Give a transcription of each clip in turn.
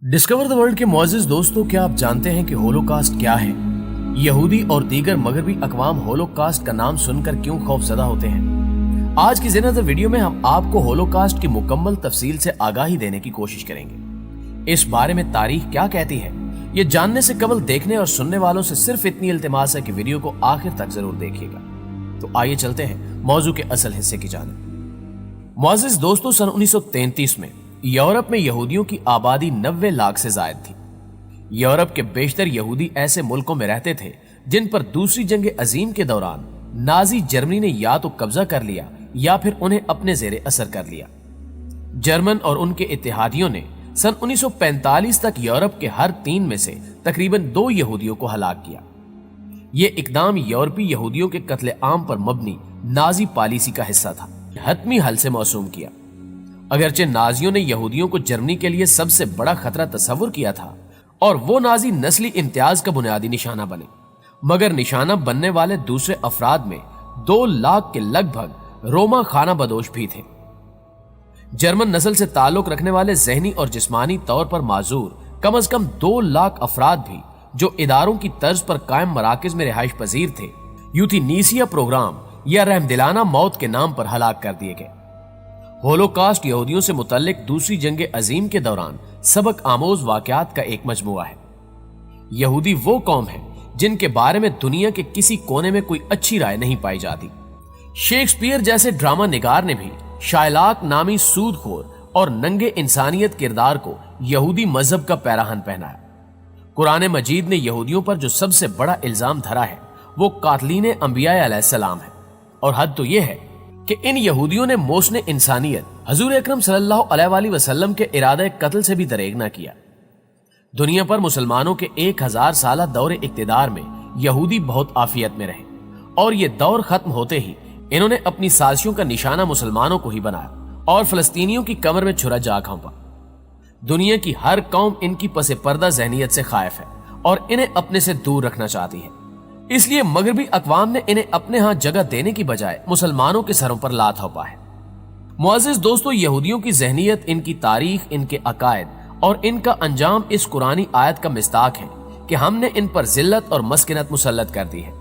Discover the world के मुअज़्ज़िज़ दोस्तों, क्या आप जानते हैं कि होलोकास्ट क्या है? यहूदी और दीगर मगरबी अक़वाम होलोकास्ट का नाम सुनकर क्यों खौफज़दा होते हैं? आज की ज़िंदा वीडियो में हम आपको होलोकास्ट की मुकम्मल तफसील से आगाही देने की कोशिश करेंगे। इस बारे में तारीख क्या कहती है, ये जानने से कबल देखने और सुनने वालों से सिर्फ इतनी इल्तिमास है कि वीडियो को आखिर तक जरूर देखिएगा। तो आइए चलते हैं मौजू के असल हिस्से की जानिब। मुअज़्ज़िज़ दोस्तों, सन 1933 में यूरोप में यहूदियों की आबादी 90 लाख से ज्यादा थी। यूरोप के बेशतर यहूदी ऐसे मुल्कों में रहते थे जिन पर दूसरी जंग अजीम के दौरान नाजी जर्मनी ने या तो कब्जा कर लिया या फिर उन्हें अपने जेरे असर कर लिया। जर्मन और उनके इत्तेहादियों ने सन 1945 तक यूरोप के हर 3 में से तकरीबन 2 यहूदियों को हलाक किया। ये इकदाम यूरोपीय यहूदियों के कत्ले आम पर मबनी नाजी पॉलिसी का हिस्सा था, हतमी हल से मौसूम किया। अगरचे नाजियों ने यहूदियों को जर्मनी के लिए सबसे बड़ा खतरा तस्वुर किया था और वो नाजी नस्ली इम्तियाज का बुनियादी निशाना बने, मगर निशाना बनने वाले दूसरे अफराद में 2 लाख के लगभग रोमा खाना बदोश भी थे। जर्मन नस्ल से ताल्लुक रखने वाले ज़हनी और जिस्मानी तौर पर माजूर कम अज कम 2 लाख अफराद भी, जो इदारों की तर्ज पर कायम मराकज में रिहाइश पजीर थे, यूथेनेसिया प्रोग्राम या रहमदिलाना मौत के नाम पर हलाक कर दिए गए। होलोकास्ट यहूदियों से मुतल्लिक दूसरी जंग अजीम के दौरान सबक आमोज वाकयात का एक मजमुआ है। यहूदी वो कौम है जिनके बारे में दुनिया के किसी कोने में कोई अच्छी राय नहीं पाई जाती। शेक्सपियर जैसे ड्रामा निगार ने भी शायलाक नामी सूदखोर और नंगे इंसानियत किरदार को यहूदी मजहब का पैराहन पहनाया। कुरान मजीद ने यहूदियों पर जो सबसे बड़ा इल्जाम धरा है वो कातलीन अंबिया अलैहिस्सलाम है, और हद तो यह है कि इन यहूदियों ने मोशने इंसानियत हजूर अकरम सल्लल्लाहु अलैहि वसल्लम के इरादे कत्ल से भी दरेग न किया। दुनिया पर मुसलमानों के 1000 साला दौरे इक्तिदार में यहूदी बहुत आफियत में रहे, और ये दौर खत्म होते ही इन्होंने अपनी साजिशों का निशाना मुसलमानों को ही बनाया और फलस्तीनियों की कमर में छुरा जा घोंपा। दुनिया की हर कौम इनकी पसे पर्दा ज़हनियत से खायफ है और इन्हें अपने से दूर रखना चाहती है। इसलिए मगरबी अक़वाम ने इन्हें अपने यहाँ जगह देने की बजाय मुसलमानों के सरों पर लात थोपा है। मुअज़्ज़िज़ दोस्तों, यहूदियों की ज़हनियत, इनकी तारीख, इनके अकायद और इनका अंजाम इस कुरानी आयत का मिस्ताक है कि हमने इन पर जिल्लत और मस्किनत मुसल्लत कर दी है।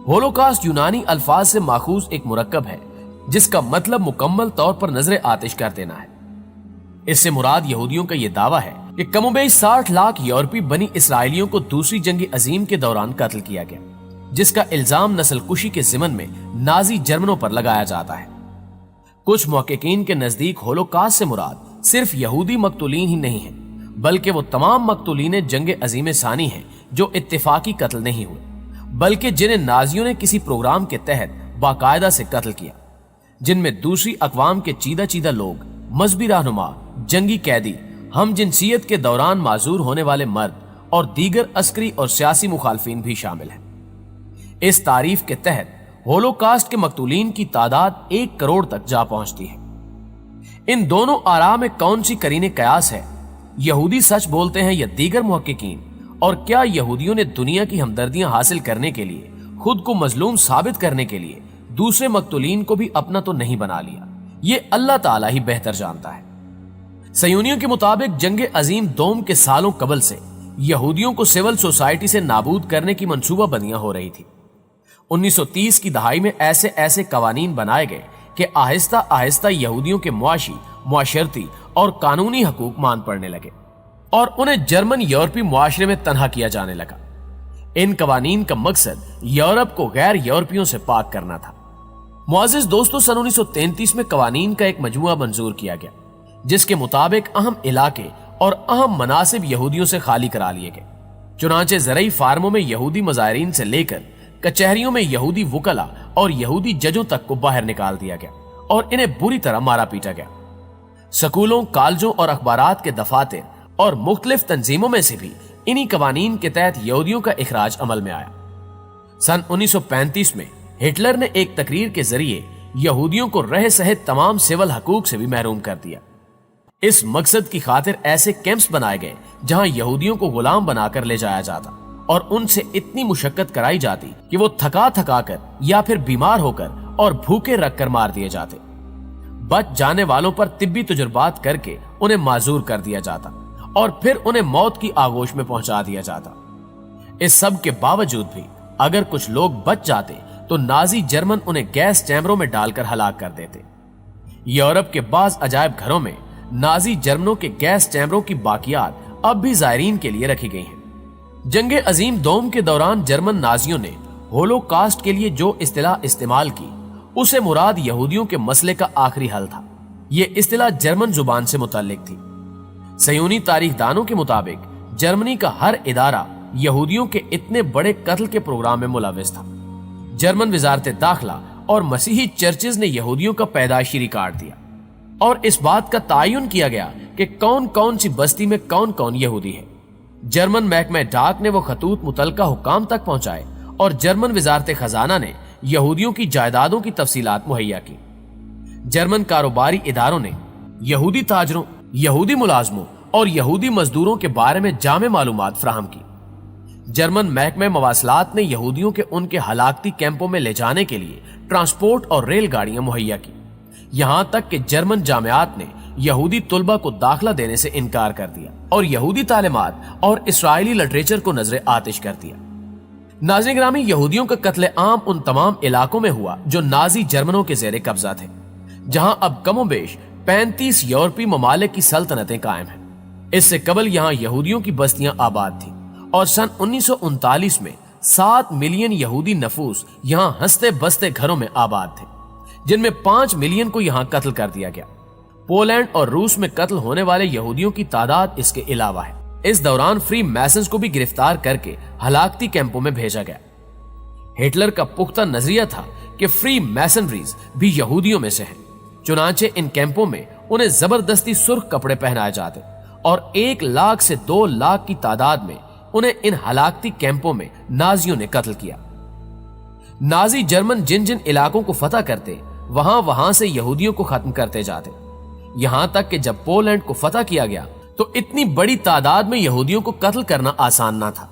होलोकास्ट यूनानी अल्फाज से माखूज एक मुरक्कब है जिसका मतलब मुकम्मल तौर पर नजरे आतिश कर देना है। इससे मुराद यहूदियों का यह दावा है कि कमोबेश 60 लाख यूरोपी बनी इसराइलियों को दूसरी जंग अजीम के दौरान कत्ल किया गया, जिसका इल्जाम नस्ल कुशी के ज़िमन में नाजी जर्मनों पर लगाया जाता है। कुछ मुहक्किकीन के नजदीक होलोकास्ट से मुराद सिर्फ यहूदी मकतूलीन ही नहीं है, बल्कि वो तमाम मकतूलीन जंग अजीम सानी हैं जो इत्तेफाकी कत्ल नहीं हुए, बल्कि जिन्हें नाजियों ने किसी प्रोग्राम के तहत बाकायदा से कत्ल किया, जिनमें दूसरी अक़वाम के चीदा चीदा लोग, मजहबी रहनुमा, जंगी कैदी, हम जिनसियत के दौरान माजूर होने वाले मर्द और दीगर अस्करी और सियासी मुखालफिन भी शामिल हैं। इस तारीफ के तहत होलोकास्ट के मकतूलीन की तादाद 1 करोड़ तक जा पहुंचती है। इन दोनों आरा में कौन सी करीने कयास है? यहूदी सच बोलते हैं या दीगर मुहक्किकीन? और क्या यहूदियों ने दुनिया की हमदर्दियां हासिल करने के लिए, खुद को मजलूम साबित करने के लिए दूसरे मकतूलीन को भी अपना तो नहीं बना लिया? ये अल्लाह ताला ही बेहतर जानता है। सयूनियों के मुताबिक जंग अजीम दोम के सालों कबल से यहूदियों को सिविल सोसाइटी से नाबूद करने की मंसूबा बंदियां हो रही थी। 1930 की दहाई में ऐसे ऐसे कवानीन बनाए गए कि आहिस्ता आहिस्ता यहूदियों के मुआशी, मुआशरती और कानूनी हकूक मान पड़ने लगे और उन्हें जर्मन यूरोपीय मुआशरे में तन्हा किया जाने लगा। इन कवानीन का मकसद यूरोप को गैर यूरोपियों से पाक करना था। मुअज़्ज़िज़ दोस्तों, सन 1933 में कवानीन का एक मजमुआ मंजूर किया गया जिसके मुताबिक अहम इलाके और अहम मनासिब यहूदियों से खाली करा लिए गए। चुनांचे ज़रई फार्मों में यहूदी मज़ाहिरीन से लेकर कचहरियों में यहूदी वुकला और यहूदी जजों तक को बाहर निकाल दिया गया और इन्हें बुरी तरह मारा पीटा गया। स्कूलों, कॉलेजों और अखबारात के दफातर और मुख्तलिफ तंजीमों में से भी इन्हीं कवानीन के तहत यहूदियों का इखराज अमल में आया। सन 1935 में हिटलर ने एक तकरीर के जरिए यहूदियों को रह सहित तमाम सिविल हकूक से भी महरूम कर दिया। इस मकसद की खातिर ऐसे कैंप्स बनाए गए जहां यहूदियों को गुलाम बनाकर ले जाया जाता और उनसे इतनी मुशक्कत कराई जाती कि वो थका थका कर या फिर बीमार होकर और भूखे रखकर मार दिए जाते। बच जाने वालों पर तिब्बी तजुर्बात करके उन्हें माजूर कर दिया जाता और फिर उन्हें मौत की आगोश में पहुंचा दिया जाता। इस सब के बावजूद भी अगर कुछ लोग बच जाते तो नाजी जर्मन उन्हें गैस चैम्बरों में डालकर हलाक कर देते। यूरोप के बाज अजायब घरों में नाजी जर्मनों के गैस चैम्बरों की बाकियात अब भी जायरीन के लिए रखी गई हैं। जंग अजीम दोम के दौरान जर्मन नाजियों ने होलोकास्ट के लिए जो इस्तिलाह इस्तेमाल की उसे मुराद यहूदियों के मसले का आखिरी हल था। यह इस्तिलाह जर्मन जुबान से मुताल्लिक थी। सयूनी तारीखदानों के मुताबिक जर्मनी का हर इदारा यहूदियों के इतने बड़े कत्ल के प्रोग्राम में मुलविस था। जर्मन वजारत दाखिला और मसीही चर्चेज ने यहूदियों का पैदाइशी रिकॉर्ड दिया और इस बात का तयन किया गया कि कौन कौन सी बस्ती में कौन कौन यहूदी है। जर्मन महकमा डाक ने वो खतूत मुतलका हुकाम तक पहुंचाए और जर्मन वजारत खजाना ने यहूदियों की जायदादों की तफसीलात मुहैया की। जर्मन कारोबारी इदारों ने यहूदी ताजरों, यहूदी मुलाजमों और यहूदी मजदूरों के बारे में जामे मालूमात फराहम की। जर्मन महकमा मवासलात ने यहूदियों के उनके हलाकती कैंपों में ले जाने के लिए ट्रांसपोर्ट और रेलगाड़ियां मुहैया की। यहां तक कि जर्मन जामियात ने यहूदी तुलबा को दाखिला देने से इनकार कर दिया और यहूदी तालीमात और इस्राएली लिटरेचर को नजरे आतिश कर दिया। नाज़रीन गिरामी, यहूदियों का कत्ले आम उन तमाम इलाकों में हुआ जो नाजी जर्मनों के जेरे कब्जा थे, जहां अब कमोबेश 35 यूरोपीय ममालिक की सल्तनतें कायम हैं। इससे कबल यहां यहूदियों की बस्तियां आबाद थी और सन 1939 में 7 मिलियन यहूदी नफूस यहां हंसते बसते घरों में आबाद थे, जिनमें 5 मिलियन को यहां कत्ल कर दिया गया। पोलैंड और रूस में कत्ल होने वाले यहूदियों की तादाद इसके अलावा है। इस दौरान फ्री मैसन्स को भी गिरफ्तार करके हलाकती कैंपों में भेजा गया। हिटलर का पुख्ता नजरिया था कि फ्री मैसनरीज भी यहूदियों में से हैं। चुनांचे इन कैंपों में उन्हें जबरदस्ती सुर्ख कपड़े पहनाए जाते और 1 लाख से 2 लाख की तादाद में उन्हें इन हलाकती कैंपों में नाजियों ने कत्ल किया। नाजी जर्मन जिन जिन इलाकों को फतह करते वहां वहां से यहूदियों को खत्म करते जाते, यहां तक कि जब पोलैंड को फतह किया गया तो इतनी बड़ी तादाद में यहूदियों को कत्ल करना आसान ना था।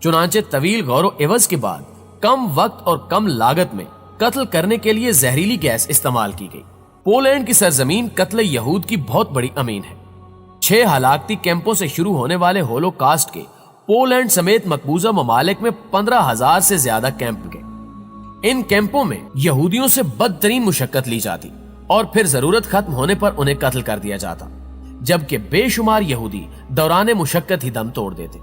चुनांचे तवील गौर एवज के बाद कम वक्त और कम लागत में कत्ल करने के लिए जहरीली गैस इस्तेमाल की गई। पोलैंड की सरजमीन कत्ल यहूद की बहुत बड़ी अमीन है। 6 हलाकती कैंपों से शुरू होने वाले होलोकास्ट के पोलैंड समेत मकबूजा ममालिक में 15,000 से ज्यादा कैंप गए। इन कैंपों में यहूदियों से बदतरीन मुशक्कत ली जाती और फिर जरूरत खत्म होने पर उन्हें कत्ल कर दिया जाता, जबकि बेशुमार यहूदी दौरान मुशक्कत ही दम तोड़ देते।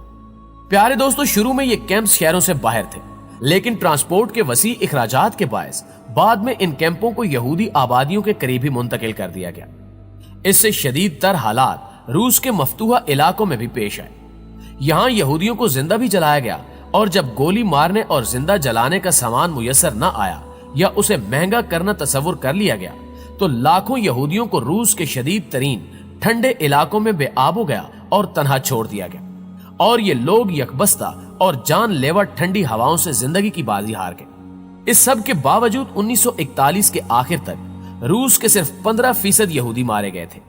प्यारे दोस्तों, शुरू में ये कैंप्स शहरों से बाहर थे, लेकिन ट्रांसपोर्ट के वसी इखराजात के बायस बाद में इन कैंपों को यहूदी आबादियों के करीब ही मुंतकिल कर दिया गया। इससे शदीद तर हालात रूस के मफतूहा इलाकों में भी पेश आए। यहां यहूदियों को जिंदा भी जलाया गया और जब गोली मारने और जिंदा जलाने का सामान मुयस्सर न आया या उसे महंगा करना तसव्वुर कर लिया गया तो लाखों यहूदियों को रूस के शदीद तरीन ठंडे इलाकों में बेआब हो गया और तन्हा छोड़ दिया गया और ये लोग यकबस्ता और जानलेवा ठंडी हवाओं से जिंदगी की बाजी हार गए। इस सब के बावजूद 1941 के आखिर तक रूस के सिर्फ 15% यहूदी मारे गए थे।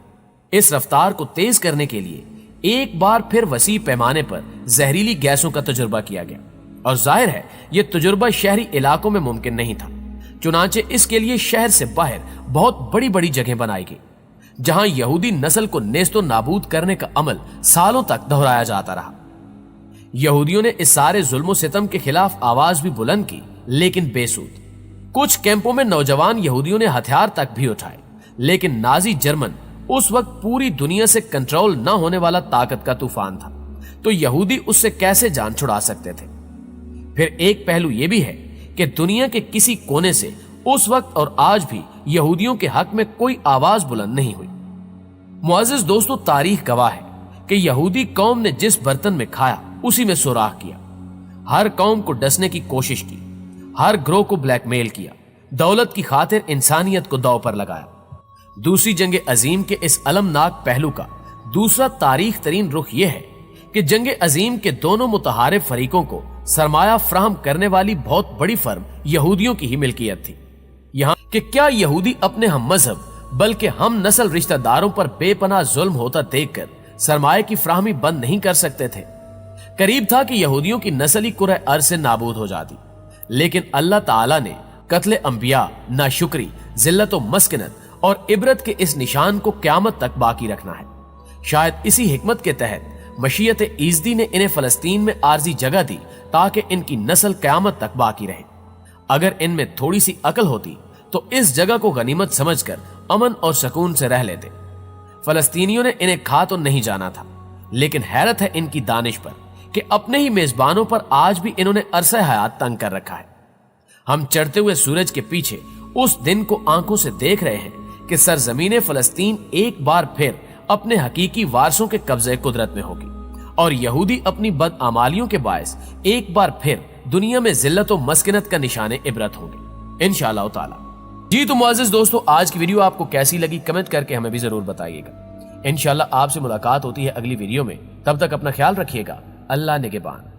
इस रफ्तार को तेज करने के लिए एक बार फिर वसी पैमाने पर जहरीली गैसों का तजुर्बा किया गया और जाहिर है यह तजुर्बा शहरी इलाकों में मुमकिन नहीं था। चुनांचे इसके लिए शहर से बाहर बहुत बड़ी बड़ी जगह बनाई गई, जहां यहूदी नस्ल को नेस्तो नाबूद करने का अमल सालों तक दोहराया जाता रहा। यहूदियों ने इस सारे जुल्म सितम के खिलाफ आवाज भी बुलंद की, लेकिन बेसूद। कुछ कैंपों में नौजवान यहूदियों ने हथियार तक भी उठाए, लेकिन नाजी जर्मन उस वक्त पूरी दुनिया से कंट्रोल न होने वाला ताकत का तूफान था, तो यहूदी उससे कैसे जान छुड़ा सकते थे। फिर एक पहलू यह भी है कि दुनिया के किसी कोने से उस वक्त और आज भी यहूदियों के हक में कोई आवाज बुलंद नहीं हुई। मुअज़्ज़िज़ दोस्तों, तारीख गवाह है कि यहूदी कौम ने जिस बर्तन में खाया उसी में सुराख किया। हर कौम को डसने की कोशिश की, हर ग्रोह को ब्लैकमेल किया, दौलत की खातिर इंसानियत को दांव पर लगाया। दूसरी जंग अजीम के इस अलमनाक पहलू का दूसरा तारीख तरीन रुख यह है कि जंग अजीम के दोनों मुतहारिब फरीकों को सरमाया फ्राहम करने वाली बहुत बड़ी फर्म यहूदियों की ही मिल्कियत थी। यहाँ कि क्या यहूदी अपने हम मजहब बल्कि हम नस्ल रिश्तेदारों पर बेपनाह जुल्म होता देखकर सरमाए की फ्राहमी बंद नहीं कर सकते थे। करीब था कि यहूदियों की नस्ल कुरे अर्ज से नाबूद हो जाती, लेकिन अल्लाह ताला ने कत्ले अंबिया, नाशुक्री, जिल्लत व मस्किनत और इबरत के इस निशान को क़यामत तक बाकी रखना है। शायद इसी हिकमत के तहत मशीयत ईज़दी ने इन्हें फलस्तीन में आरजी जगह दी ताकि इनकी नस्ल क़यामत तक बाकी रहे। अगर इनमें थोड़ी सी अकल होती तो इस जगह को गनीमत समझकर अमन और सुकून से रह लेते। फलस्तीनियों ने इन्हें खा तो नहीं जाना था, लेकिन हैरत है इनकी दानिश पर कि अपने ही मेजबानों पर आज भी इन्होंने अरसा हयात तंग कर रखा है। हम चढ़ते हुए सूरज के पीछे उस दिन को आंखों से देख रहे हैं कि सरजमीन फलस्तीन एक बार फिर अपने हकीकी वारसों के कब्जे कुदरत में होगी और यहूदी अपनी बदआमालियों के बायस एक बार फिर दुनिया में जिल्लत और मस्किनत का निशाने इबरत होंगे इंशाअल्लाह ताला। जी तो मुअज़्ज़िज़ दोस्तों, आज की वीडियो आपको कैसी लगी कमेंट करके हमें भी जरूर बताइएगा। इंशाअल्लाह आपसे मुलाकात होती है अगली वीडियो में। तब तक अपना ख्याल रखिएगा। अल्लाह निगहबान।